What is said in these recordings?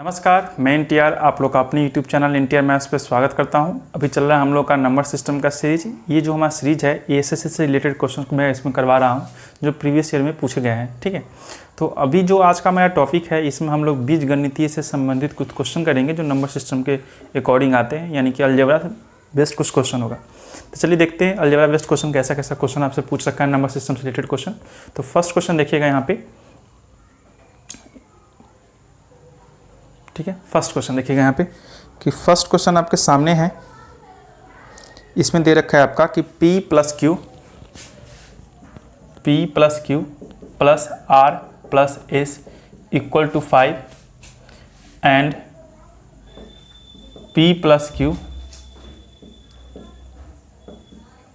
नमस्कार, मैं एनटीआर आप लोग का अपने यूट्यूब चैनल एनटीआर मैथ्स पे स्वागत करता हूं। अभी चल रहा है हम लोग का नंबर सिस्टम का सीरीज। ये जो हमारा सीरीज है ये एसएससी से रिलेटेड क्वेश्चन को मैं इसमें करवा रहा हूं जो प्रीवियस ईयर में पूछे गए हैं। ठीक है, तो अभी जो आज का मेरा टॉपिक है इसमें हम लोग बीजगणितीय से संबंधित कुछ क्वेश्चन करेंगे जो नंबर सिस्टम के अकॉर्डिंग आते हैं, यानी कि अलजेब्रा बेस्ड कुछ क्वेश्चन होगा। तो चलिए देखते हैं अलजेब्रा बेस्ड क्वेश्चन कैसा कैसा क्वेश्चन आपसे पूछ रखा है नंबर सिस्टम से रिलेटेड क्वेश्चन। तो फर्स्ट क्वेश्चन देखिएगा यहाँ पे, ठीक है। फर्स्ट क्वेश्चन देखिएगा यहाँ पे कि फर्स्ट क्वेश्चन आपके सामने है। इसमें दे रखा है आपका कि P plus Q plus R plus S equal to 5 and P plus Q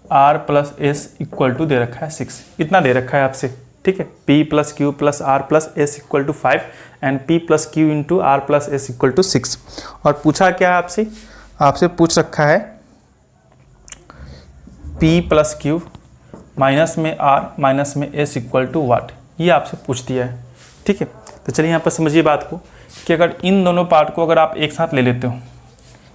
R plus S equal to दे रखा है 6। इतना दे रखा है आपसे, ठीक है। P plus Q plus R plus S equal to 5 and P plus Q into R plus S equal to 6। और पूछा क्या है आपसे पूछ रखा है P प्लस क्यू माइनस में R माइनस में S इक्वल टू वाट, ये आपसे पूछ दिया है, ठीक है। तो चलिए यहाँ पर समझिए बात को कि अगर इन दोनों पार्ट को अगर आप एक साथ ले लेते हो,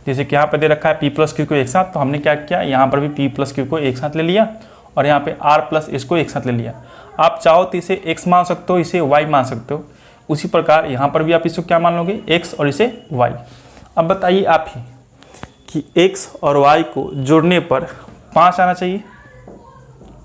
जैसे कि यहाँ पर दे रखा है P प्लस क्यू को एक साथ, तो हमने क्या किया, यहाँ पर भी P प्लस क्यू को एक साथ ले लिया और यहाँ पे R प्लस S को एक साथ ले लिया। आप चाहो तो इसे x मान सकते हो, इसे y मान सकते हो। उसी प्रकार यहाँ पर भी आप इसको क्या मान लोगे, x और इसे y। अब बताइए आप ही कि x और y को जोड़ने पर 5 आना चाहिए,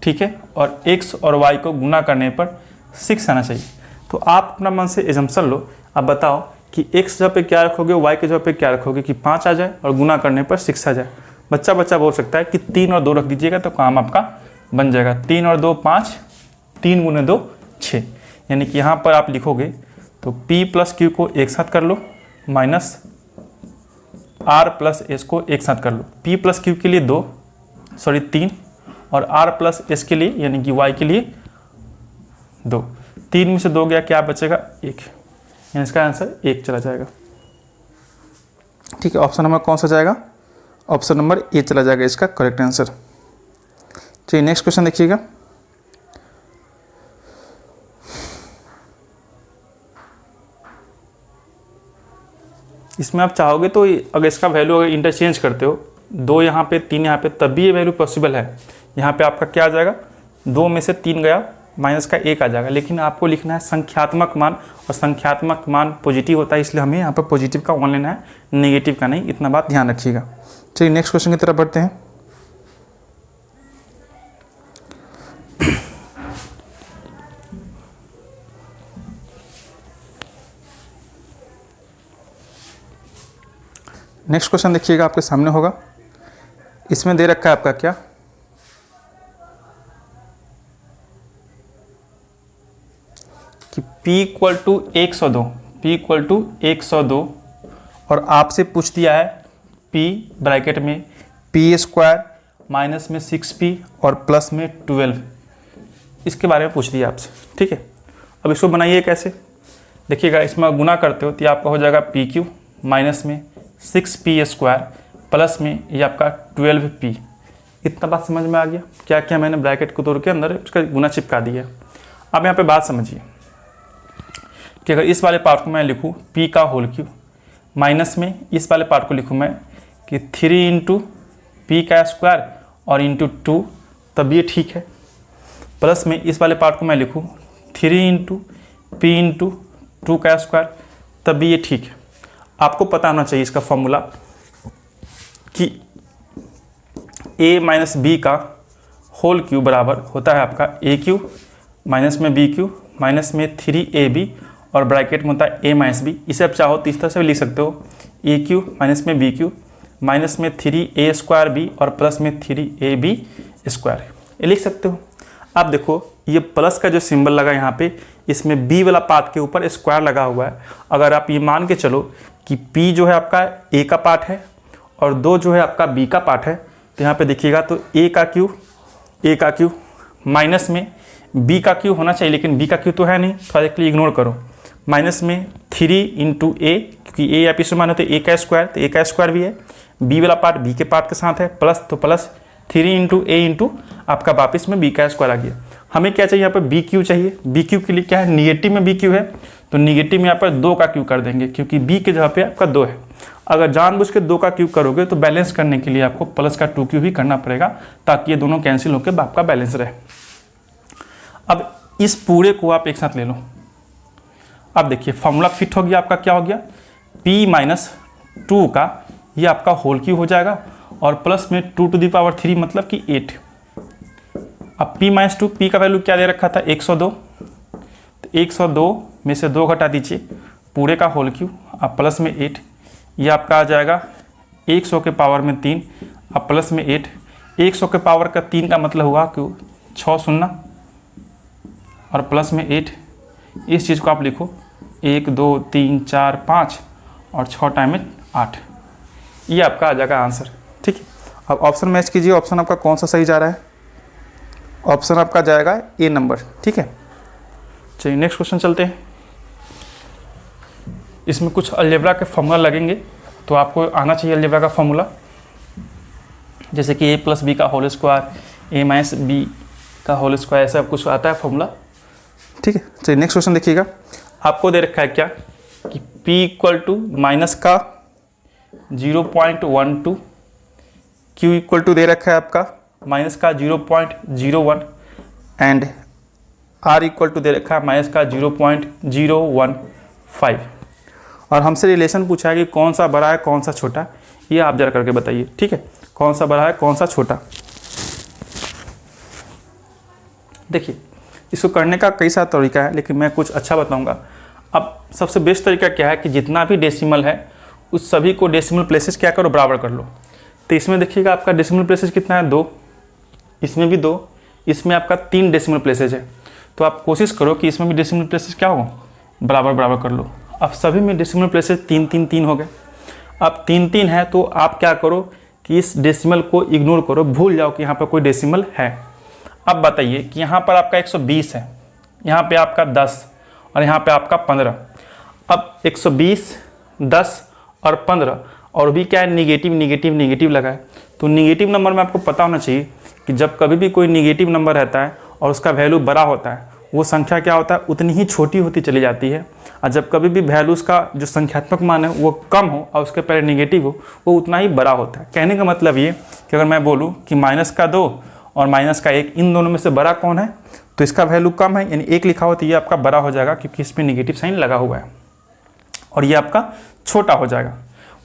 ठीक है, और x और y को गुना करने पर 6 आना चाहिए। तो आप अपना मन से एजम्पशन लो, आप बताओ कि x जगह पे क्या रखोगे, y के जगह पे क्या रखोगे कि 5 आ जाए और गुना करने पर 6 आ जाए। बच्चा बोल सकता है कि 3 और 2 रख दीजिएगा तो काम आपका बन जाएगा। 3 और 2 5, 3 गुने 2 6, यानी कि यहाँ पर आप लिखोगे तो P प्लस क्यू को एक साथ कर लो माइनस R प्लस S को एक साथ कर लो। P प्लस क्यू के लिए 3 और R प्लस S के लिए यानी कि Y के लिए 2। 3 में से 2 गया, क्या बचेगा 1, यानी इसका आंसर 1 चला जाएगा, ठीक है। ऑप्शन नंबर कौन सा जाएगा, ऑप्शन नंबर ए चला जाएगा इसका करेक्ट आंसर। चलिए नेक्स्ट क्वेश्चन देखिएगा। इसमें आप चाहोगे तो अगर इसका वैल्यू अगर इंटरचेंज करते हो, 2 यहाँ पे 3 यहाँ पे, तब भी ये वैल्यू पॉसिबल है। यहाँ पे आपका क्या आ जाएगा, 2 में से 3 गया, माइनस का 1 आ जाएगा। लेकिन आपको लिखना है संख्यात्मक मान, और संख्यात्मक मान पॉजिटिव होता है, इसलिए हमें यहाँ पर पॉजिटिव का 1 लेना है, नेगेटिव का नहीं। इतना बात ध्यान रखिएगा। चलिए नेक्स्ट क्वेश्चन की तरफ बढ़ते हैं। नेक्स्ट क्वेश्चन देखिएगा आपके सामने होगा। इसमें दे रखा है आपका क्या, कि P इक्वल टू 102 और आपसे पूछ दिया है P ब्रैकेट में P स्क्वायर माइनस में 6P और प्लस में 12, इसके बारे में पूछ दिया आपसे, ठीक है। अब इसको बनाइए कैसे, देखिएगा इसमें गुना करते हो तो आपका हो जाएगा PQ माइनस में 6P स्क्वायर प्लस में ये आपका 12P। इतना बात समझ में आ गया, क्या क्या मैंने ब्रैकेट को तोड़ के अंदर उसका गुना चिपका दिया। अब यहाँ पे बात समझिए कि अगर इस वाले पार्ट को मैं लिखूँ P का होल क्यूब, माइनस में इस वाले पार्ट को लिखूँ मैं कि 3 इंटू P का स्क्वायर और इंटू 2, तब ये ठीक है। प्लस में इस वाले पार्ट को मैं लिखूँ 3 इंटू P इंटू 2 का स्क्वायर, तब भी ये ठीक है। आपको पता होना चाहिए इसका फॉर्मूला कि a माइनस बी का होल क्यूब बराबर होता है आपका ए क्यूब माइनस में बी क्यूब माइनस में 3ab और ब्रैकेट में होता है a माइनस बी। इसे आप चाहो तो इस तरह से भी लिख सकते हो, ए क्यूब माइनस में बी क्यूब माइनस में 3a स्क्वायर बी और प्लस में 3ab स्क्वायर, ये लिख सकते हो। आप देखो ये प्लस का जो सिंबल लगा यहाँ पे, इसमें b वाला पार्ट के ऊपर स्क्वायर लगा हुआ है। अगर आप ये मान के चलो कि p जो है आपका a का पार्ट है और 2 जो है आपका b का पार्ट है, तो यहाँ पे देखिएगा तो a का क्यूब माइनस में b का क्यूब होना चाहिए, लेकिन b का क्यूब तो है नहीं, थोड़ा देर के लिए इग्नोर करो। माइनस में 3 इंटू a, क्योंकि a या पी मान होते a का स्क्वायर, तो a का स्क्वायर भी है, b वाला पार्ट b के पार्ट के साथ है, प्लस तो प्लस 3 इंटू a इंटू आपका वापिस में b का स्क्वायर आ गया। हमें क्या चाहिए यहाँ पर बी क्यू चाहिए। बी क्यू के लिए क्या है, निगेटिव में बी क्यू है, तो निगेटिव में यहाँ पर 2 का क्यूब कर देंगे, क्योंकि बी के जगह पे आपका 2 है। अगर जानबूझ के 2 का क्यूब करोगे तो बैलेंस करने के लिए आपको प्लस का 2 क्यूब ही करना पड़ेगा, ताकि ये दोनों कैंसिल होकर आपका बैलेंस रहे। अब इस पूरे को आप एक साथ ले लो। अब देखिए फॉर्मूला फिट हो गया आपका, क्या हो गया, p माइनस 2 का ये आपका होल क्यूब हो जाएगा, और प्लस में 2 टू द पावर 3 मतलब कि 8। अब p माइनस 2, p का वैल्यू क्या दे रखा था, 102, तो 102 में से 2 घटा दीजिए, पूरे का होल क्यूब, अब प्लस में 8, ये आपका आ जाएगा 100 के पावर में 3, अब प्लस में 8, 100 के पावर का 3 का मतलब हुआ कि 6 शून्य और प्लस में 8। इस चीज़ को आप लिखो 1 2 3 4 5 और 6 टाइम में 8, ये आपका आ जाएगा आंसर। ठीक है, अब ऑप्शन मैच कीजिए, ऑप्शन आपका कौन सा सही जा रहा है। ऑप्शन आपका जाएगा ए नंबर। ठीक है, चलिए नेक्स्ट क्वेश्चन चलते हैं। इसमें कुछ अलजेब्रा के फॉर्मूला लगेंगे, तो आपको आना चाहिए अलजेब्रा का फॉर्मूला, जैसे कि a प्लस बी का whole square, a minus B का होल स्क्वायर, ऐसा कुछ आता है फॉर्मूला। ठीक है, चलिए नेक्स्ट क्वेश्चन देखिएगा। आपको दे रखा है क्या कि p इक्वल टू माइनस का 0.12, q इक्वल टू दे रखा है आपका माइनस का 0.01 एंड r इक्वल टू दे रखा है माइनस का 0.015, और हमसे रिलेशन पूछा है कि कौन सा बड़ा है कौन सा छोटा, ये आप जरा करके बताइए। ठीक है, कौन सा बड़ा है कौन सा छोटा। देखिए इसको करने का कई सारा तरीका है, लेकिन मैं कुछ अच्छा बताऊंगा। अब सबसे बेस्ट तरीका क्या है कि जितना भी डेसिमल है उस सभी को डेसिमल प्लेसेस क्या करो, बराबर कर लो। तो इसमें देखिएगा आपका डेसिमल प्लेसेस कितना है, 2, इसमें भी 2, इसमें आपका 3 डेसिमल प्लेसेस है। तो आप कोशिश करो कि इसमें भी डेसिमल प्लेसेस क्या हो, बराबर बराबर कर लो। अब सभी में डेसिमल प्लेसेस 3 3 3 हो गए। अब 3 3 है तो आप क्या करो कि इस डेसिमल को इग्नोर करो, भूल जाओ कि यहाँ पर कोई डेसिमल है। अब बताइए कि यहाँ पर आपका 120 है, यहाँ पे आपका 10 और यहाँ पे आपका 15। अब 120, 10 और 15 और भी क्या है, निगेटिव निगेटिव निगेटिव लगा है। तो निगेटिव नंबर में आपको पता होना चाहिए कि जब कभी भी कोई निगेटिव नंबर रहता है और उसका वैल्यू बड़ा होता है, वो संख्या क्या होता है, उतनी ही छोटी होती चली जाती है। और जब कभी भी वैल्यू उसका जो संख्यात्मक मान है वो कम हो और उसके पहले निगेटिव हो, वो उतना ही बड़ा होता है। कहने का मतलब ये कि अगर मैं बोलूँ कि माइनस का 2 और माइनस का 1, इन दोनों में से बड़ा कौन है, तो इसका वैल्यू कम है, यानी 1 लिखा हो तो ये आपका बड़ा हो जाएगा, क्योंकि इसमें निगेटिव साइन लगा हुआ है, और ये आपका छोटा हो जाएगा।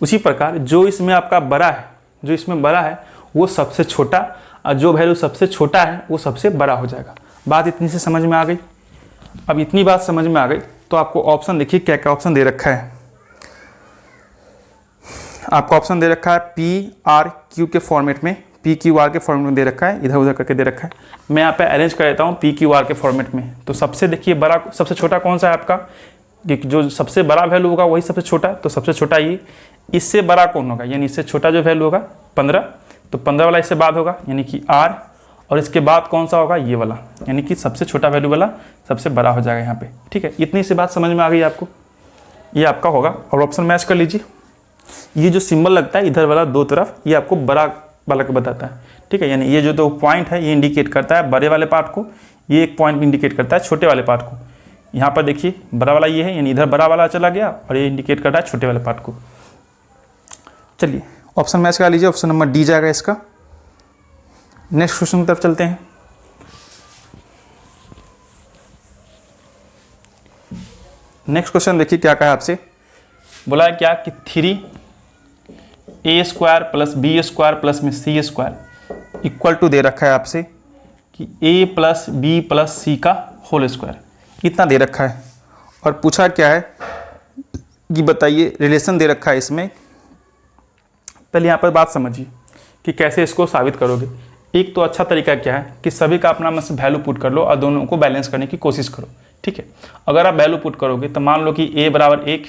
उसी प्रकार जो इसमें आपका बड़ा है, जो इसमें बड़ा है वो सबसे छोटा, और जो वैल्यू सबसे छोटा है वो सबसे बड़ा हो जाएगा। बात इतनी से समझ में आ गई। अब इतनी बात समझ में आ गई तो आपको ऑप्शन देखिए क्या क्या ऑप्शन दे रखा है। आपको ऑप्शन दे रखा है पी आर क्यू के फॉर्मेट में, पी क्यू आर के फॉर्मेट में दे रखा है, इधर उधर करके दे रखा है। मैं यहाँ पे अरेंज कर देता हूँ पी क्यू आर के फॉर्मेट में। तो सबसे देखिए बड़ा, सबसे छोटा कौन सा है आपका, जो सबसे बड़ा वैल्यू होगा वही सबसे छोटा, तो सबसे छोटा ये। इससे बड़ा कौन होगा, यानी इससे छोटा जो वैल्यू होगा 15, तो 15 वाला इससे बाद होगा, यानी कि आर, और इसके बाद कौन सा होगा, ये वाला, यानी कि सबसे छोटा वैल्यू वाला सबसे बड़ा हो जाएगा यहाँ पे। ठीक है, इतनी सी बात समझ में आ गई आपको, ये आपका होगा। और ऑप्शन मैच कर लीजिए। ये जो सिंबल लगता है इधर वाला 2 तरफ, ये आपको बड़ा वाला को बताता है। ठीक है, यानी ये जो 2 पॉइंट है ये इंडिकेट करता है बड़े वाले पार्ट को, ये 1 पॉइंट इंडिकेट करता है छोटे वाले पार्ट को। यहाँ पर देखिए बड़ा वाला ये है, यानी इधर बड़ा वाला चला गया, और ये इंडिकेट करता है छोटे वाले पार्ट को। चलिए ऑप्शन मैच कर लीजिए, ऑप्शन नंबर डी जाएगा इसका। नेक्स्ट क्वेश्चन की तरफ चलते हैं। नेक्स्ट क्वेश्चन देखिए क्या कहा आपसे, बोला है क्या कि 3a² प्लस b² प्लस में c² इक्वल टू दे रखा है आपसे कि a plus B plus C का होल स्क्वायर, इतना दे रखा है। और पूछा क्या है कि बताइए, रिलेशन दे रखा है इसमें। पहले यहाँ पर बात समझिए कि कैसे इसको साबित करोगे। एक तो अच्छा तरीका क्या है कि सभी का अपना मत वैल्यू पुट कर लो और दोनों को बैलेंस करने की कोशिश करो। ठीक है, अगर आप वैल्यू पुट करोगे तो मान लो कि a बराबर 1,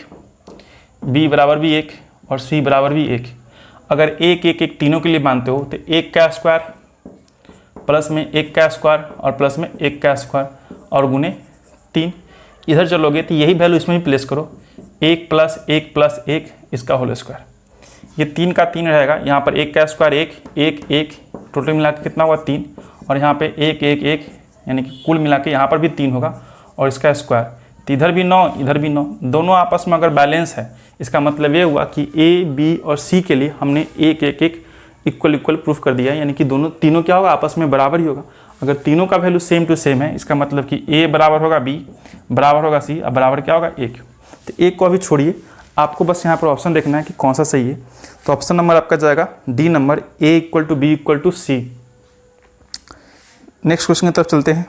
b बराबर भी 1 और c बराबर भी 1। अगर 1 1 1 तीनों के लिए मानते हो तो 1 का स्क्वायर प्लस में 1 का स्क्वायर और प्लस में 1 का स्क्वायर और गुने 3। इधर चलोगे तो यही वैल्यू इसमें ही प्लेस करो, 1 प्लस 1 प्लस 1 इसका होल स्क्वायर। ये 3 का 3 रहेगा, यहाँ पर 1 का स्क्वायर 1 1 1, टोटल मिला के कितना हुआ 3, और यहाँ पे 1 1 1, यानी कि कुल मिला के यहाँ पर भी 3 होगा, और इसका स्क्वायर तो इधर भी 9 इधर भी 9, दोनों आपस में अगर बैलेंस है इसका मतलब ये हुआ कि ए बी और सी के लिए हमने एक एक एक इक्वल इक्वल प्रूफ कर दिया है, यानी कि तीनों क्या होगा, आपस में बराबर ही होगा। अगर तीनों का वैल्यू सेम टू सेम है इसका मतलब कि ए बराबर होगा बी, बराबर होगा सी, अब बराबर क्या होगा एक। तो एक को अभी छोड़िए, आपको बस यहाँ पर ऑप्शन देखना है कि कौन सा सही है। तो ऑप्शन नंबर आपका जाएगा D number, A equal to B equal to C. Next question की तरफ चलते हैं।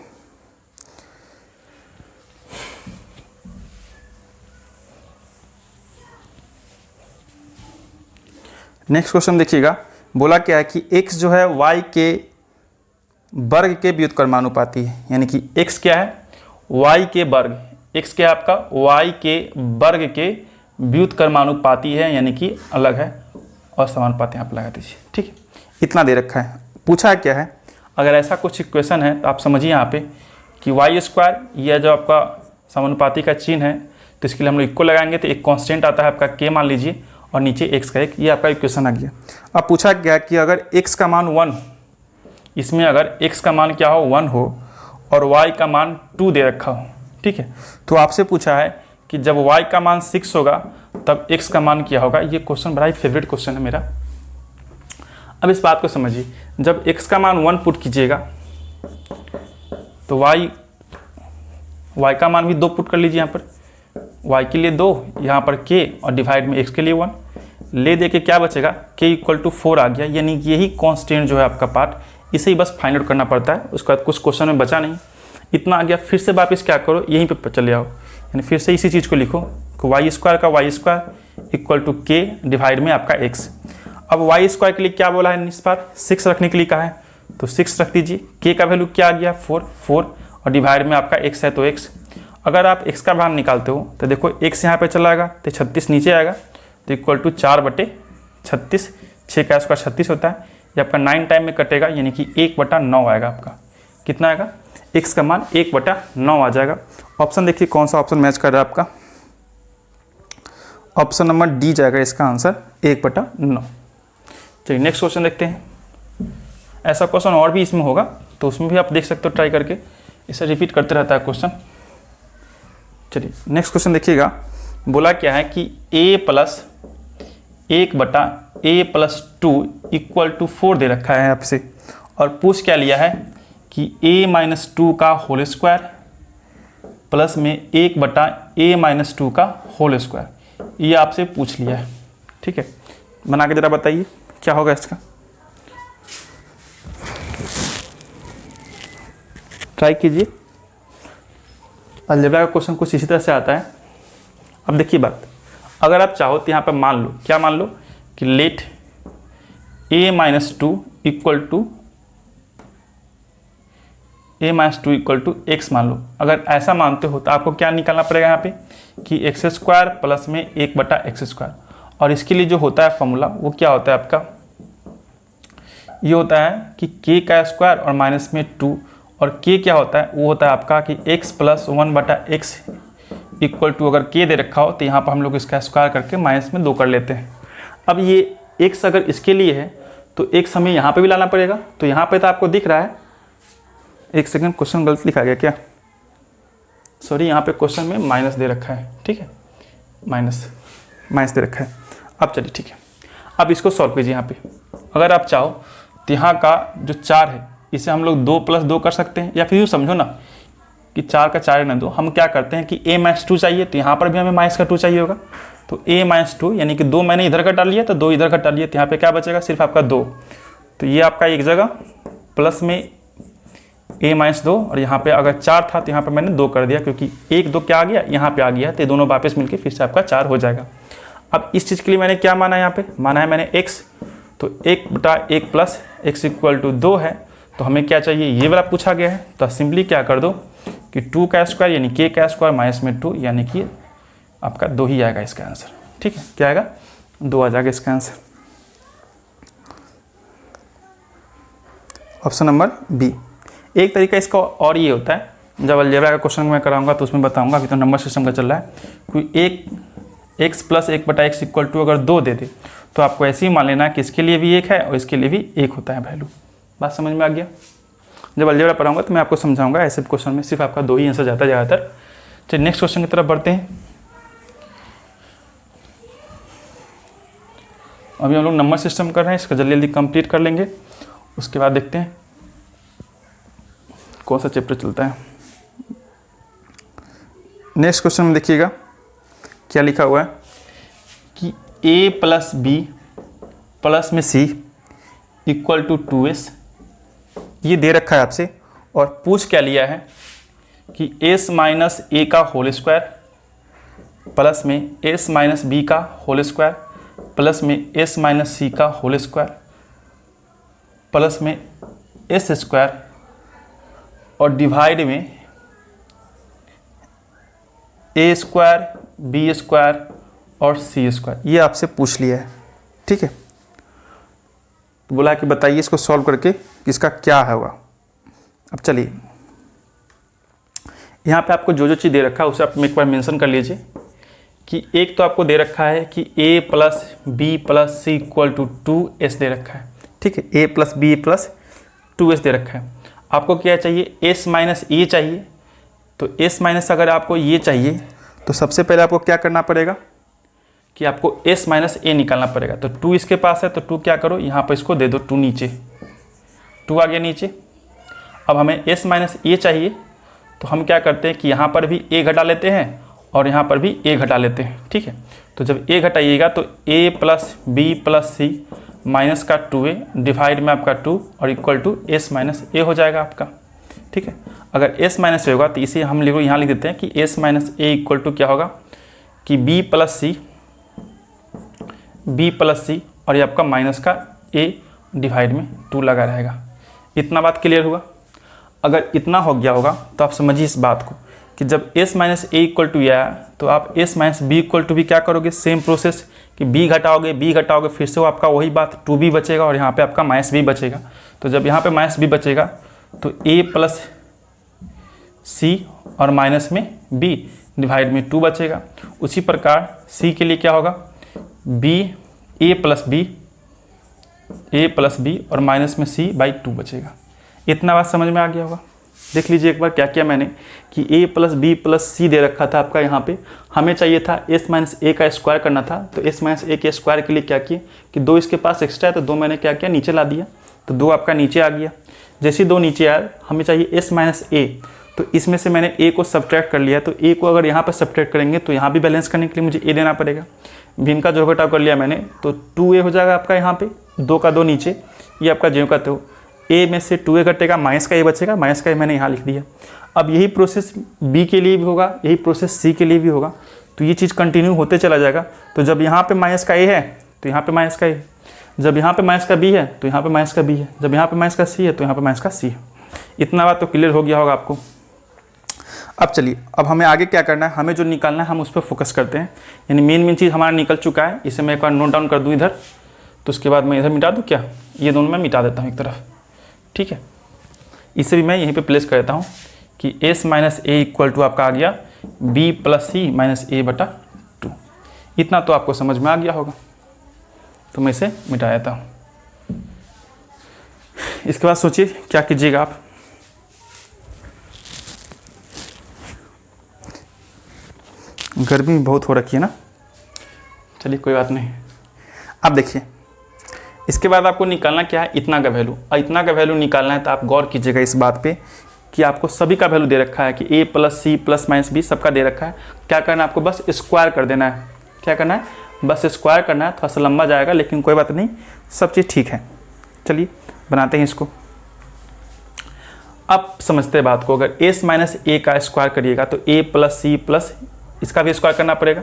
नेक्स्ट क्वेश्चन देखिएगा, बोला क्या है कि x जो है y के वर्ग के व्युत्क्रमानुपाती है, यानी कि x क्या है, y के वर्ग, x क्या है आपका y के वर्ग के व्युत्क्रमानुपाती है, यानी कि अलग है और समानुपाती आप लगा दीजिए। ठीक है, इतना दे रखा है। पूछा क्या है, अगर ऐसा कुछ इक्वेशन है तो आप समझिए यहाँ पे कि वाई स्क्वायर, यह जो आपका समानुपाती का चिन्ह है तो इसके लिए हम लोग इक्वल लगाएंगे, तो एक कांस्टेंट आता है आपका k मान लीजिए और नीचे x का एक, ये आपका इक्वेशन आ गया। अब पूछा गया कि अगर x का मान 1, इसमें अगर x का मान क्या हो 1 हो और y का मान 2 दे रखा हो, ठीक है, तो आपसे पूछा है कि जब y का मान 6 होगा तब x का मान क्या होगा। ये क्वेश्चन बड़ा ही फेवरेट क्वेश्चन है मेरा। अब इस बात को समझिए, जब x का मान 1 पुट कीजिएगा तो y का मान भी 2 पुट कर लीजिए, यहाँ पर y के लिए 2, यहाँ पर k और डिवाइड में x के लिए 1, ले दे के क्या बचेगा, k इक्वल टू 4 आ गया। यानी कि यही कांस्टेंट जो है आपका पार्ट, इसे ही बस फाइंड आउट करना पड़ता है, उसके बाद कुछ क्वेश्चन में बचा नहीं, इतना आ गया। फिर से वापस क्या करो, यहीं पे चले आओ, यानी फिर से इसी चीज़ को लिखो कि वाई स्क्वायर का Y square equal to k divide में आपका x। अब वाई स्क्वायर के लिए क्या बोला है, इस बार 6 रखने के लिए कहा है, तो 6 रख दीजिए। k का वैल्यू क्या आ गया 4 और डिवाइड में आपका x है तो x। अगर आप x का मान निकालते हो तो देखो x यहाँ पे चला आएगा तो 36 नीचे आएगा, तो इक्वल टू 4/36, 6 का स्क्वायर 36 होता है, ये आपका 9 टाइम में कटेगा, यानी कि 1/9 आएगा आपका। कितना आएगा, x का मान 1/9 आ जाएगा। ऑप्शन देखिए कौन सा ऑप्शन मैच कर रहा है आपका, ऑप्शन नंबर डी जाएगा इसका आंसर 1/9। चलिए नेक्स्ट क्वेश्चन देखते हैं। ऐसा क्वेश्चन और भी इसमें होगा तो उसमें भी आप देख सकते हो ट्राई करके, इसे रिपीट करते रहता है क्वेश्चन। चलिए नेक्स्ट क्वेश्चन देखिएगा, बोला क्या है कि a plus 1/a+2 equal to 4 दे रखा है आपसे, और पूछ क्या लिया है कि a-2 का होल स्क्वायर प्लस में 1/a-2 का होल स्क्वायर, ये आपसे पूछ लिया है। ठीक है, बना के जरा बताइए क्या होगा इसका, ट्राई कीजिए। अलजेब्रा का क्वेश्चन कुछ इसी तरह से आता है। अब देखिए बात, अगर आप चाहो तो यहाँ पर मान लो, क्या मान लो कि late a-2 equal to x मान लो। अगर ऐसा मानते हो तो आपको क्या निकालना पड़ेगा यहाँ पे कि x² प्लस में 1/x², और इसके लिए जो होता है फॉर्मूला वो क्या होता है आपका, ये होता है कि k का स्क्वायर और माइनस में 2, और k क्या होता है, वो होता है आपका कि x plus 1/x equal to, अगर k दे रखा हो तो यहाँ पर हम लोग इसका स्क्वायर करके माइनस में 2 कर लेते हैं। अब ये x अगर इसके लिए है तो x हमें यहाँ पे भी लाना पड़ेगा, तो यहाँ पे तो आपको दिख रहा है, एक सेकंड क्वेश्चन गलत लिखा गया क्या, सॉरी यहाँ पे क्वेश्चन में माइनस दे रखा है, ठीक है, माइनस दे रखा है। अब चलिए ठीक है, अब इसको सॉल्व कीजिए। यहाँ पे अगर आप चाहो तो यहाँ का जो 4 है इसे हम लोग 2 + 2 कर सकते हैं, या फिर यूँ समझो ना कि 4 का 4 न 2, हम क्या करते हैं कि a-2 चाहिए तो यहाँ पर भी हमें -2 चाहिए होगा, तो a-2 यानी कि 2 मैंने इधर घटा लिया तो 2 इधर घटा लिया, तो यहाँ पे क्या बचेगा सिर्फ आपका 2, तो ये आपका एक जगह प्लस में a-2, और यहाँ पे अगर 4 था तो यहाँ पे मैंने 2 कर दिया, क्योंकि 1 2 क्या आ गया यहाँ पे आ गया, तो ये दोनों वापस मिलके फिर से आपका 4 हो जाएगा। अब इस चीज़ के लिए मैंने क्या माना है, यहाँ पे माना है मैंने x, तो 1/1 प्लस x इक्वल टू 2 है, तो हमें क्या चाहिए, ये वाला पूछा गया है, तो सिंपली क्या कर दो कि 2 का स्क्वायर यानी k का स्क्वायर माइनस में 2, यानी कि आपका 2 ही आएगा इसका आंसर। ठीक है, क्या आएगा, 2 आ जाएगा इसका आंसर। Option number B. एक तरीका इसका और ये होता है, जब अलजेब्रा का क्वेश्चन मैं कराऊंगा तो उसमें बताऊंगा, अभी तो नंबर सिस्टम का चल रहा है, कोई x plus 1/x equal to अगर 2 दे दे तो आपको ऐसे ही मान लेना कि इसके लिए भी 1 है और इसके लिए भी 1 होता है वैल्यू। बात समझ में आ गया। जब अलजेब्रा पढ़ाऊंगा तो मैं आपको समझाऊंगा, ऐसे क्वेश्चन में सिर्फ आपका 2 ही आंसर जाता है ज़्यादातर। चलिए नेक्स्ट क्वेश्चन की तरफ बढ़ते हैं। अभी हम लोग नंबर सिस्टम कर रहे हैं, इसका जल्दी जल्दी कंप्लीट कर लेंगे, उसके बाद देखते हैं कौन सा चैप्टर चलता है। नेक्स्ट क्वेश्चन में देखिएगा क्या लिखा हुआ है कि a प्लस बी प्लस में c इक्वल टू 2s, ये दे रखा है आपसे, और पूछ क्या लिया है कि s माइनस ए का होल स्क्वायर प्लस में s माइनस बी का होल स्क्वायर प्लस में s माइनस सी का होल स्क्वायर प्लस में s स्क्वायर और डिवाइड में a स्क्वायर बी स्क्वायर और सी स्क्वायर, ये आपसे पूछ लिया है। ठीक है, बोला कि बताइए इसको सॉल्व करके कि इसका क्या होगा। अब चलिए, यहाँ पे आपको जो जो चीज़ दे रखा है उसे आप एक बार मेंशन कर लीजिए कि एक तो आपको दे रखा है कि a plus B plus C equal to 2s दे रखा है। ठीक है, a plus B plus 2s दे रखा है। आपको क्या चाहिए, s माइनस ए चाहिए। तो s माइनस अगर आपको ये चाहिए तो सबसे पहले आपको क्या करना पड़ेगा कि आपको s माइनस ए निकालना पड़ेगा। तो 2 इसके पास है तो 2 क्या करो, यहाँ पर इसको दे दो 2 नीचे, 2 आ गया नीचे। अब हमें s माइनस ए चाहिए तो हम क्या करते हैं कि यहाँ पर भी a घटा लेते हैं और यहाँ पर भी a घटा लेते हैं। ठीक है, तो जब a घटाइएगा तो a plus B plus C minus का 2a डिवाइड में आपका 2 और equal to s minus A हो जाएगा आपका। ठीक है, अगर s माइनस ए होगा तो इसे हम यहाँ लिख देते हैं कि s minus A equal to क्या होगा कि b प्लस सी और ये आपका माइनस का a डिवाइड में 2 लगा रहेगा। इतना बात क्लियर हुआ। अगर इतना हो गया होगा तो आप समझिए इस बात को कि जब s minus A equal to आया तो आप s minus B equal to भी क्या करोगे, सेम प्रोसेस कि b घटाओगे फिर से वो आपका वही बात 2b बचेगा और यहाँ पे आपका माइनस b बचेगा। तो जब यहाँ पे माइनस b बचेगा तो a प्लस सी और माइनस में b डिवाइड में 2 बचेगा। उसी प्रकार c के लिए क्या होगा, a प्लस बी और माइनस में c बाई 2 बचेगा। इतना बात समझ में आ गया होगा। देख लीजिए एक बार क्या किया मैंने कि a प्लस बी प्लस सी दे रखा था आपका, यहाँ पे हमें चाहिए था s माइनस ए का स्क्वायर करना था। तो s माइनस ए के स्क्वायर के लिए क्या किए कि 2 इसके पास एक्स्ट्रा है तो 2 मैंने क्या किया नीचे ला दिया, तो 2 आपका नीचे आ गया। जैसे 2 नीचे आया हमें चाहिए s माइनस ए, तो इसमें से मैंने a को सब्ट्रैक्ट कर लिया। तो a को अगर यहाँ पर सब्ट्रैक्ट करेंगे तो यहाँ भी बैलेंस करने के लिए मुझे a देना पड़ेगा। भिन्न का जो घटाव कर लिया मैंने तो 2a हो जाएगा आपका यहाँ पे, 2 का 2 नीचे, ये आपका ज्यों का तो a में से 2a घटेगा, माइनस का a बचेगा, माइनस का a मैंने यहाँ लिख दिया। अब यही प्रोसेस b के लिए भी होगा, यही प्रोसेस c के लिए भी होगा। तो ये चीज़ कंटिन्यू होते चला जाएगा। तो जब यहाँ पे माइनस का a है तो यहाँ पे माइनस का a, जब यहाँ पे माइनस का b है तो यहाँ पे माइनस का b है, जब यहाँ पे माइनस का c है तो यहाँ पे माइनस का c है। इतना बात तो क्लियर हो गया होगा आपको। अब चलिए, अब हमें आगे क्या करना है, हमें जो निकालना है हम उस पर फोकस करते हैं। यानी मेन चीज़ हमारा निकल चुका है, इसे मैं एक बार नोट डाउन कर दूँ इधर, तो उसके बाद मैं इधर मिटा दूँ क्या, ये दोनों मैं मिटा देता हूँ एक तरफ। ठीक है, इसे भी मैं यहीं पे प्लेस कर देता हूँ कि s minus A equal to आपका आ गया b plus C minus A बटा 2। इतना तो आपको समझ में आ गया होगा, तो मैं इसे मिटा देता हूँ। इसके बाद सोचिए क्या कीजिएगा आप। गर्मी बहुत हो रखी है ना, चलिए कोई बात नहीं। अब देखिए इसके बाद आपको निकालना क्या है, इतना का वैल्यू। और इतना का वैल्यू निकालना है तो आप गौर कीजिएगा इस बात पे कि आपको सभी का वैल्यू दे रखा है कि a plus C plus minus B सबका दे रखा है। क्या करना है आपको, बस स्क्वायर कर देना है। क्या करना है, बस स्क्वायर करना है। थोड़ा सा लंबा जाएगा लेकिन कोई बात नहीं, सब चीज़ ठीक है। चलिए बनाते हैं इसको। अब समझते हैं बात को, अगर s माइनस ए का स्क्वायर करिएगा तो a प्लस सी प्लस इसका भी स्क्वायर करना पड़ेगा।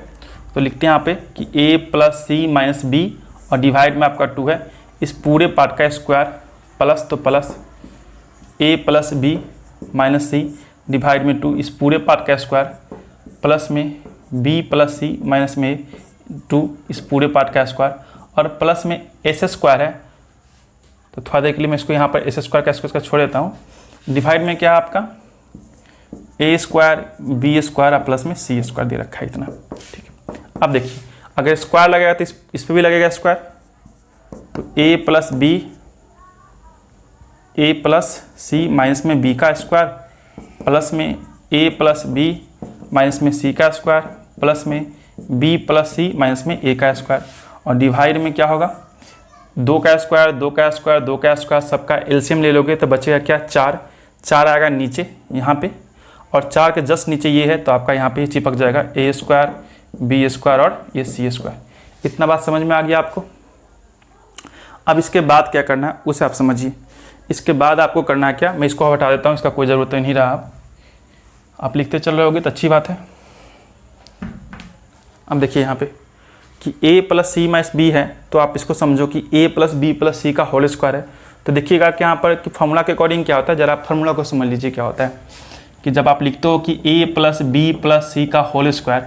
तो लिखते हैं यहाँ पे कि a plus C minus B और डिवाइड में आपका 2 है, इस पूरे पार्ट का स्क्वायर प्लस तो plus a plus B minus C divide में 2, इस पूरे पार्ट का स्क्वायर प्लस में b प्लस सी माइनस में 2, इस पूरे पार्ट का स्क्वायर और प्लस में s स्क्वायर है। तो थोड़ा देर के लिए मैं इसको यहाँ पर s स्क्वायर का स्क्वायर छोड़ देता हूँ। डिवाइड में क्या है आपका a स्क्वायर बी स्क्वायर और प्लस में c स्क्वायर दे रखा है इतना। ठीक है, अब देखिए अगर स्क्वायर लगेगा तो इस पर भी लगेगा स्क्वायर। तो a plus B a plus C minus में b का स्क्वायर प्लस में a प्लस बी माइनस में सी का स्क्वायर प्लस में बी प्लस सी माइनस में ए का स्क्वायर, और डिवाइड में क्या होगा 2 का स्क्वायर 2 का स्क्वायर 2 का स्क्वायर, सबका एलसीएम ले लोगे तो बचेगा क्या 4, 4 आएगा नीचे यहाँ पे, और 4 के जस्ट नीचे ये है तो आपका यहाँ पे चिपक जाएगा ए स्क्वायर बी स्क्वायर और ये सी स्क्वायर। इतना बात समझ में आ गया आपको। अब इसके बाद क्या करना है उसे आप समझिए। इसके बाद आपको करना है क्या, मैं इसको हटा देता हूँ, इसका कोई ज़रूरत नहीं रहा, आप लिखते चल रहे होगे तो अच्छी बात है। अब देखिए यहाँ पे कि a plus C minus B है, तो आप इसको समझो कि a plus B plus C का होल स्क्वायर है। तो देखिएगा कि यहाँ पर कि फॉर्मूला के अकॉर्डिंग क्या होता है, जरा आप फार्मूला को समझ लीजिए क्या होता है कि जब आप लिखते हो कि a plus B plus C का होल स्क्वायर,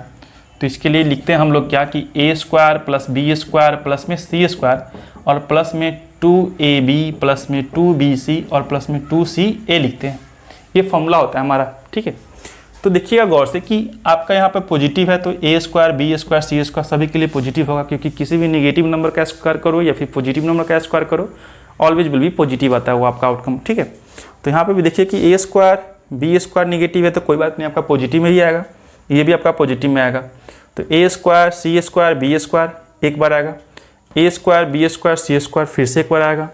तो इसके लिए लिखते हैं हम लोग क्या कि a square plus B square plus में सी स्क्वायर और प्लस में 2ab प्लस में 2bc और प्लस में 2ca लिखते हैं। ये फॉर्मूला होता है हमारा, ठीक है। तो देखिएगा गौर से कि आपका यहाँ पर पॉजिटिव है तो a square B square C square सभी के लिए पॉजिटिव होगा, क्योंकि किसी भी नेगेटिव नंबर का स्क्वायर करो या फिर पॉजिटिव नंबर का स्क्वायर करो ऑलवेज विल भी पॉजिटिव आता है वो आपका आउटकम, ठीक है। तो यहाँ पे भी देखिए कि a square B square negative है तो कोई बात नहीं, आपका पॉजिटिव में ही आएगा, ये भी आपका पॉजिटिव में आएगा। तो a square C square B square एक बार आएगा, a square B square C square फिर से एक बार आएगा,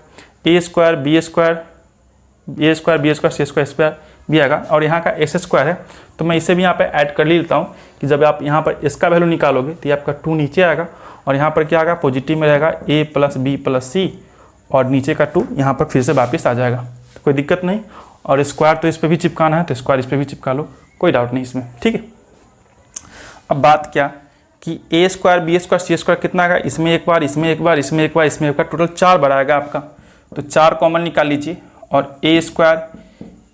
a square B square C square इस पर भी आएगा, और यहाँ का एक्स स्क्वायर है तो मैं इसे भी यहाँ पे ऐड कर लेता हूँ कि जब आप यहाँ पर इसका वैल्यू निकालोगे तो ये आपका 2 नीचे आएगा, और यहाँ पर क्या आएगा पॉजिटिव में रहेगा a प्लस बी प्लस सी, और नीचे का 2 यहाँ पर फिर से वापस आ जाएगा, तो कोई दिक्कत नहीं। और स्क्वायर तो इस पर भी चिपकाना है तो स्क्वायर इस पर भी चिपका लो, कोई डाउट नहीं इसमें, ठीक है। अब बात क्या कि a square B square C square कितना आएगा, इसमें एक बार इसमें एक बार इसमें एक बार इसमें एक बार, टोटल 4 बार आएगा आपका। तो 4 कॉमन निकाल लीजिए और a square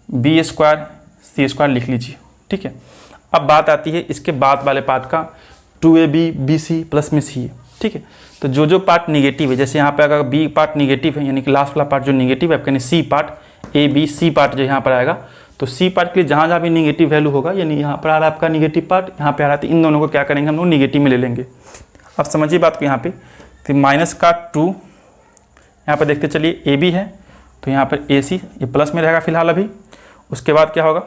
B square C square लिख लीजिए, ठीक है। अब बात आती है इसके बाद वाले पार्ट का 2ab bc प्लस में सी है, ठीक है। तो जो पार्ट निगेटिव है, जैसे यहाँ पे अगर बी पार्ट निगेटिव है यानी कि लास्ट वाला पार्ट जो निगेटिव है यानी C part A B C part जो यहाँ पर आएगा, तो सी पार्ट के लिए जहाँ जहाँ भी निगेटिव वैल्यू होगा यानी यहाँ पर आ रहा है आपका निगेटिव पार्ट, यहाँ पे आ रहा है, तो इन दोनों को क्या करेंगे हम लोग निगेटिव में ले लेंगे। अब समझिए बात को यहाँ पे, तो माइनस का 2 यहाँ पर देखते चलिए ए बी है तो यहाँ पर ए सी ये प्लस में रहेगा फिलहाल अभी। उसके बाद क्या होगा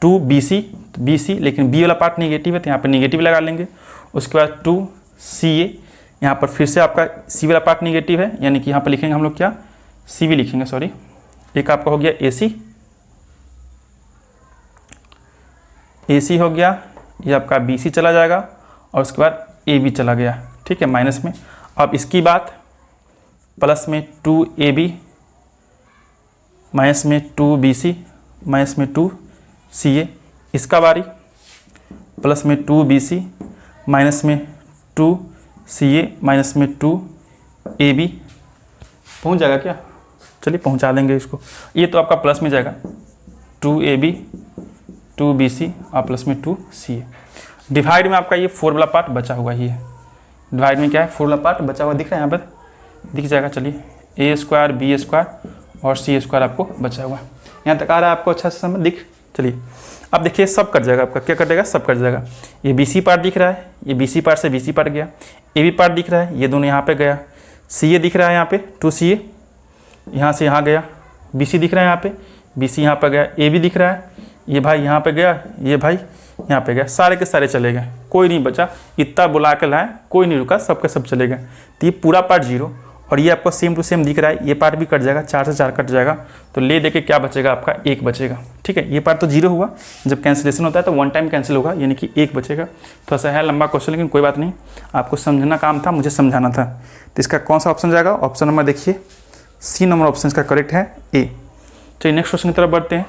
2bc, तो bc लेकिन b वाला पार्ट निगेटिव है तो यहाँ पर निगेटिव लगा लेंगे। उसके बाद 2ca, यहाँ पर फिर से आपका c वाला पार्ट निगेटिव है यानी कि यहाँ पर लिखेंगे हम लोग क्या cv लिखेंगे, सॉरी। एक आपका हो गया ac हो गया, ये आपका bc चला जाएगा, और उसके बाद ab चला गया, ठीक है, माइनस में। अब इसकी बात प्लस में 2ab माइनस में 2bc माइनस में 2ca, इसका बारी प्लस में 2bc माइनस में 2ca माइनस में 2ab, पहुंच जाएगा क्या, चलिए पहुंचा देंगे इसको। ये तो आपका प्लस में जाएगा 2ab 2bc और प्लस में 2ca। डिवाइड में आपका ये 4 वाला पार्ट बचा हुआ ही है, डिवाइड में क्या है 4 वाला पार्ट बचा हुआ दिख रहा है, यहाँ पर दिख जाएगा। चलिए a स्क्वायर बी स्क्वायर और सी स्क्वायर आपको बचा हुआ है। यहाँ तक आ रहा है आपको अच्छा से समझ दिख। चलिए अब देखिए सब कट जाएगा आपका, क्या कट जाएगा सब कट जाएगा। ये BC पार्ट दिख रहा है, ये BC पार्ट से BC पार्ट गया, AB पार्ट दिख रहा है, ये दोनों यहाँ पे गया, CA दिख रहा है यहाँ पे 2CA यहाँ से यहाँ गया, BC दिख रहा है यहाँ पे, BC यहाँ पर गया, AB दिख रहा है, ये भाई यहाँ पे गया, ये भाई यहाँ पे गया, सारे के सारे चले गए, कोई नहीं बचा। इतना बुला के लाए कोई नहीं रुका, सबके सब चले गए। तो ये पूरा पार्ट 0 और ये आपको सेम टू सेम दिख रहा है, ये पार्ट भी कट जाएगा, 4 से 4 कट जाएगा, तो ले दे के क्या बचेगा आपका 1 बचेगा, ठीक है। ये पार्ट तो 0 हुआ, जब कैंसिलेशन होता है तो 1 टाइम कैंसिल होगा यानी कि 1 बचेगा। थोड़ा सा है लंबा क्वेश्चन लेकिन कोई बात नहीं, आपको समझना काम था, मुझे समझाना था। तो इसका कौन सा ऑप्शन जाएगा, ऑप्शन नंबर देखिए सी नंबर ऑप्शन इसका करेक्ट है ए। चलिए नेक्स्ट क्वेश्चन की तरफ बढ़ते हैं।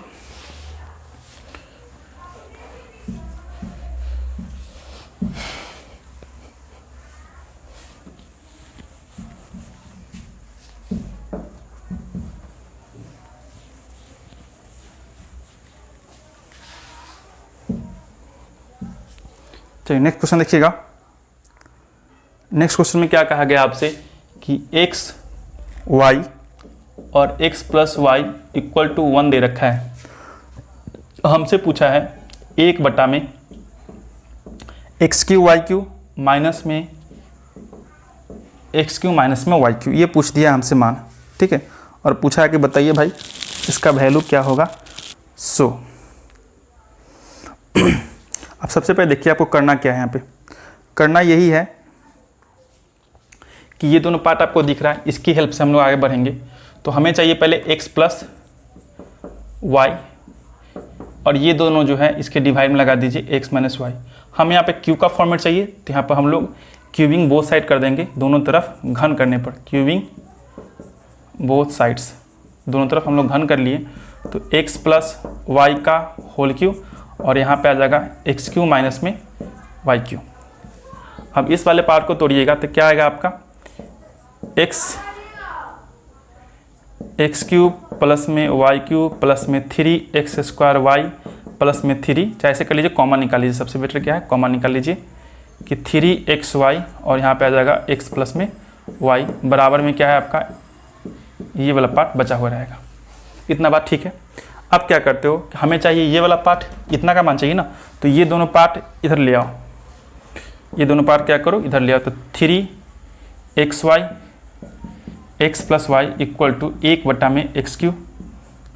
चलिए नेक्स्ट क्वेश्चन देखिएगा। नेक्स्ट क्वेश्चन में क्या कहा गया आपसे कि x y और x plus Y equal to 1 दे रखा है। हमसे पूछा है 1 बटा में x Q Y Q minus में एक्स क्यू माइनस में वाई क्यू, ये पूछ दिया हमसे मान, ठीक है। और पूछा है कि बताइए भाई इसका वैल्यू क्या होगा। सो अब सबसे पहले देखिए आपको करना क्या है। यहाँ पे करना यही है कि ये दोनों पार्ट आपको दिख रहा है, इसकी हेल्प से हम लोग आगे बढ़ेंगे। तो हमें चाहिए पहले x प्लस वाई, और ये दोनों जो है इसके डिवाइड में लगा दीजिए x माइनस वाई। हम यहाँ पे q का फॉर्मेट चाहिए, तो यहाँ पर हम लोग क्यूबिंग बोथ साइड कर देंगे, दोनों तरफ घन करने पर, क्यूबिंग बोथ साइड्स, दोनों तरफ हम लोग घन कर लिए। तो x प्लस वाई का होल क्यूब, और यहाँ पे आ जाएगा एक्स क्यू माइनस में वाई क्यू। अब इस वाले पार्ट को तोड़िएगा तो क्या आएगा आपका एक्स क्यूब प्लस में वाई क्यूब प्लस में 3x स्क्वायर वाई प्लस में 3, चाहे ऐसे कर लीजिए, कॉमन निकाल लीजिए, सबसे बेटर क्या है कॉमन निकाल लीजिए कि 3xy, और यहाँ पे आ जाएगा x प्लस में y बराबर में क्या है आपका ये वाला पार्ट बचा हुआ रहेगा। इतना बात ठीक है। अब क्या करते हो, हमें चाहिए ये वाला पार्ट, इतना का मान चाहिए ना, तो ये दोनों पार्ट इधर ले आओ, ये दोनों पार्ट क्या करो इधर ले आओ। तो 3xy x plus Y equal to 1 में x Q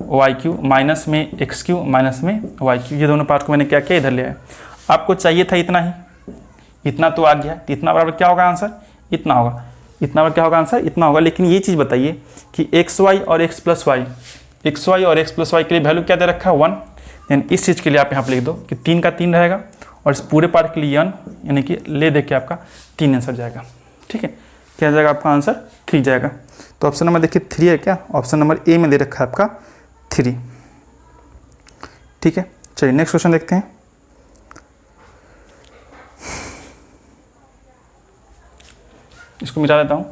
Y Q minus में एक्स क्यू माइनस में वाई क्यू। ये दोनों पार्ट को मैंने क्या किया इधर ले आया। आपको चाहिए था इतना ही, इतना तो आ गया, तो इतना बराबर क्या होगा आंसर, इतना होगा। इतना बराबर क्या होगा आंसर, इतना होगा। लेकिन ये चीज़ बताइए कि एक्स वाई और एक्स प्लस वाई के लिए वैल्यू क्या दे रखा है 1, यानी इस चीज़ के लिए आप यहाँ पर लिख दो कि 3 का 3 रहेगा, और इस पूरे पार्ट के लिए n यानी कि ले दे के आपका 3 आंसर जाएगा। ठीक है, क्या जाएगा आपका आंसर 3 जाएगा। तो ऑप्शन नंबर देखिए 3 है क्या, ऑप्शन नंबर ए में दे रखा है आपका 3। ठीक है, चलिए नेक्स्ट क्वेश्चन देखते हैं। इसको मिटा देता हूँ।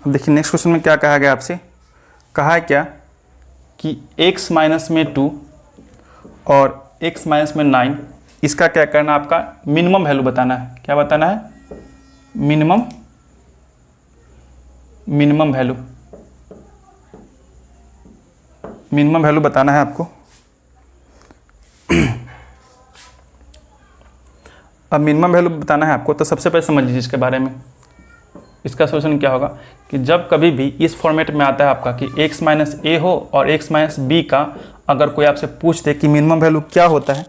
अब देखिए नेक्स्ट क्वेश्चन में क्या कहा गया आपसे, कहा है क्या कि x माइनस में 2 और x माइनस में 9, इसका क्या करना है, आपका मिनिमम वैल्यू बताना है। क्या बताना है, मिनिमम वैल्यू बताना है आपको। अब मिनिमम वैल्यू बताना है आपको, तो सबसे पहले समझ लीजिए इसके बारे में। इसका सोल्यूशन क्या होगा कि जब कभी भी इस फॉर्मेट में आता है आपका कि x माइनस ए हो और x माइनस बी का अगर कोई आपसे पूछ दे कि मिनिमम वैल्यू क्या होता है,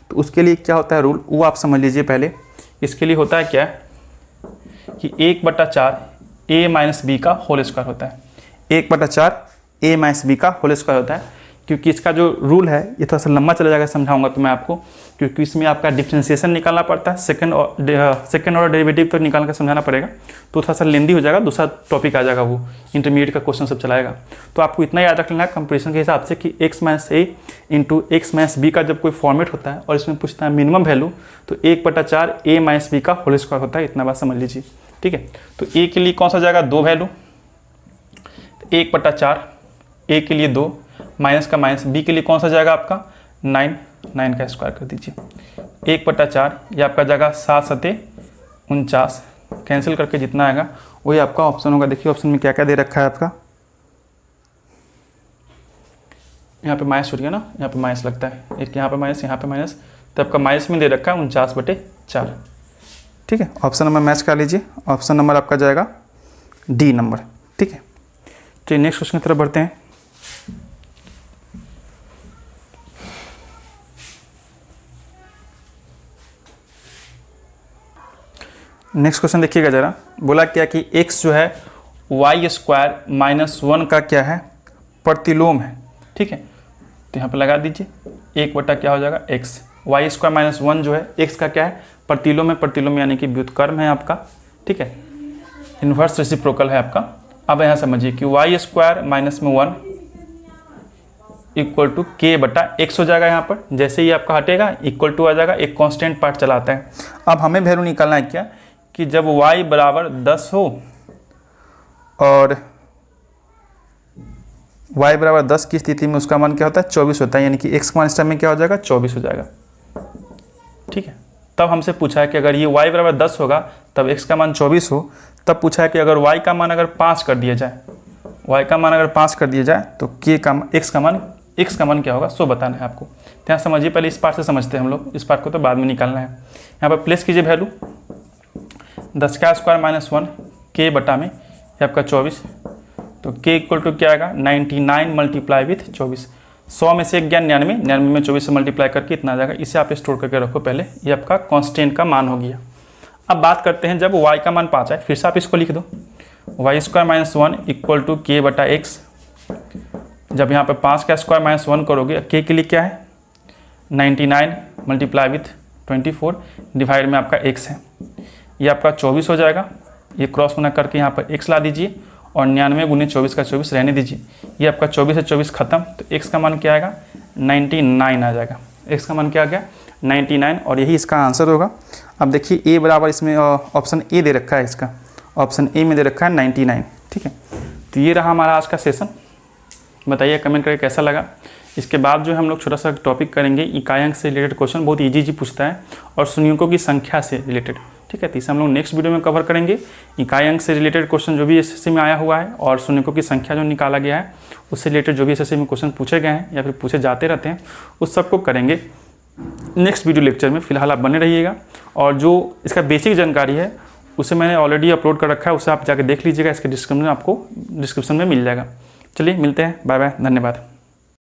तो उसके लिए क्या होता है रूल, वो आप समझ लीजिए पहले। इसके लिए होता है क्या कि 1/4 a माइनस बी का होल स्क्वायर होता है। 1/4 a माइनस बी का होल स्क्वायर होता है। क्योंकि इसका जो रूल है ये थोड़ा सा लंबा चला जाएगा, समझाऊंगा तो मैं आपको, क्योंकि इसमें आपका डिफरेंशिएशन निकालना पड़ता है, सेकंड ऑर्डर डेरिवेटिव तो निकाल कर समझाना पड़ेगा, तो थोड़ा सा लेंदी हो जाएगा, दूसरा टॉपिक आ जाएगा, वो इंटरमीडिएट का क्वेश्चन सब चलाएगा। तो आपको इतना याद रख लेना है कंपैरिजन के हिसाब से कि x माइनस ए इंटू एक्स माइनस बी का जब कोई फॉर्मेट होता है और इसमें पूछता है मिनिमम वैल्यू, तो 1/4 a माइनस बी का होल स्क्वायर होता है। इतना बात समझ लीजिए। ठीक है, तो a के लिए कौन सा जाएगा 2 वैल्यू, 1/4 a के लिए 2, माइनस का माइनस, बी के लिए कौन सा जाएगा आपका 9 का स्क्वायर कर दीजिए। 1/4 ये आपका जाएगा 7 7 49, कैंसिल करके जितना आएगा वही आपका ऑप्शन होगा। देखिए ऑप्शन में क्या क्या दे रखा है आपका, यहाँ पे माइनस छूट गया ना, यहाँ पे माइनस लगता है, एक यहाँ पे माइनस, यहाँ पे माइनस, तो आपका माइनस में दे रखा है 49/4। ठीक है, ऑप्शन नंबर मैच कर लीजिए, ऑप्शन नंबर आपका जाएगा डी नंबर। ठीक है, चलिए नेक्स्ट क्वेश्चन की तरफ बढ़ते हैं। नेक्स्ट क्वेश्चन देखिएगा जरा, बोला क्या कि x जो है वाई स्क्वायर माइनस 1 का क्या है प्रतिलोम है। ठीक है, तो यहाँ पे लगा दीजिए 1 क्या हो जाएगा x, वाई स्क्वायर माइनस 1 जो है x का क्या है प्रतिलोम है, प्रतिलोम यानी कि व्युत्क्रम है आपका। ठीक है, इन्वर्स रेसिप्रोकल है आपका। अब यहाँ समझिए कि वाई स्क्वायर माइनस में 1 इक्वल टू k/x हो जाएगा। यहाँ पर जैसे ही आपका हटेगा इक्वल टू आ जाएगा, एक कांस्टेंट पार्ट चला आता है। अब हमें वैल्यू निकालना है क्या कि जब y बराबर 10 हो और y बराबर 10 की स्थिति में उसका मान क्या होता है 24 होता है, यानी कि x का मान इस टाइम में क्या हो जाएगा 24 हो जाएगा। ठीक है, तब हमसे पूछा है कि अगर ये y बराबर 10 होगा तब x का मान 24 हो, तब पूछा है कि अगर y का मान अगर 5 कर दिया जाए, y का मान अगर 5 कर दिया जाए तो x का मान क्या होगा सो बताना है आपको। तो यहाँ समझिए, पहले इस पार्ट से समझते हैं हम लोग, इस पार्ट को तो बाद में निकालना है। यहाँ पर प्लेस कीजिए वैल्यू 10 का स्क्वायर माइनस 1 k बटा में ये आपका 24, तो k इक्वल टू क्या आएगा 99 मल्टीप्लाई विथ 24। 100 में से एक गया 99, 99 में 24 से मल्टीप्लाई करके इतना आ जाएगा। इसे आप स्टोर करके रखो पहले, ये आपका कांस्टेंट का मान हो गया। अब बात करते हैं जब y का मान 5 आए, फिर से आप इसको लिख दो y² - 1 इक्वल टू k बटा x। जब यहाँ पे 5 का स्क्वायर माइनस 1 करोगे, k के लिए क्या है 99 मल्टीप्लाई विथ 24 डिवाइड में आपका x है, ये आपका 24 हो जाएगा। ये क्रॉस गुना करके यहाँ पर x ला दीजिए और 99 गुने 24 का 24 रहने दीजिए। ये आपका 24 से 24 खत्म, तो x का मान क्या आएगा 99 आ जाएगा। x का मान क्या आ गया 99, और यही इसका आंसर होगा। अब देखिए a बराबर इसमें ऑप्शन ए दे रखा है, इसका ऑप्शन ए में दे रखा है 99। ठीक है, तो ये रहा हमारा आज का सेशन। बताइए कमेंट करके कैसा लगा। इसके बाद जो हम लोग छोटा सा टॉपिक करेंगे इकाई अंक से रिलेटेड क्वेश्चन, बहुत इजी पूछता है, और शून्यकों की संख्या से रिलेटेड। ठीक है, तो इसे हम लोग नेक्स्ट वीडियो में कवर करेंगे। इकाई अंक से रिलेटेड क्वेश्चन जो भी एसएससी में आया हुआ है, और शून्यकों की संख्या जो निकाला गया है उससे रिलेटेड जो भी एसएससी में क्वेश्चन पूछे गए हैं या फिर पूछे जाते रहते हैं, उस सबको करेंगे नेक्स्ट वीडियो लेक्चर में। फिलहाल आप बने रहिएगा, और जो इसका बेसिक जानकारी है उसे मैंने ऑलरेडी अपलोड कर रखा है, उसे आप जाके देख लीजिएगा। इसके डिस्क्रिप्शन में आपको डिस्क्रिप्शन में मिल जाएगा। चलिए मिलते हैं, बाय बाय, धन्यवाद।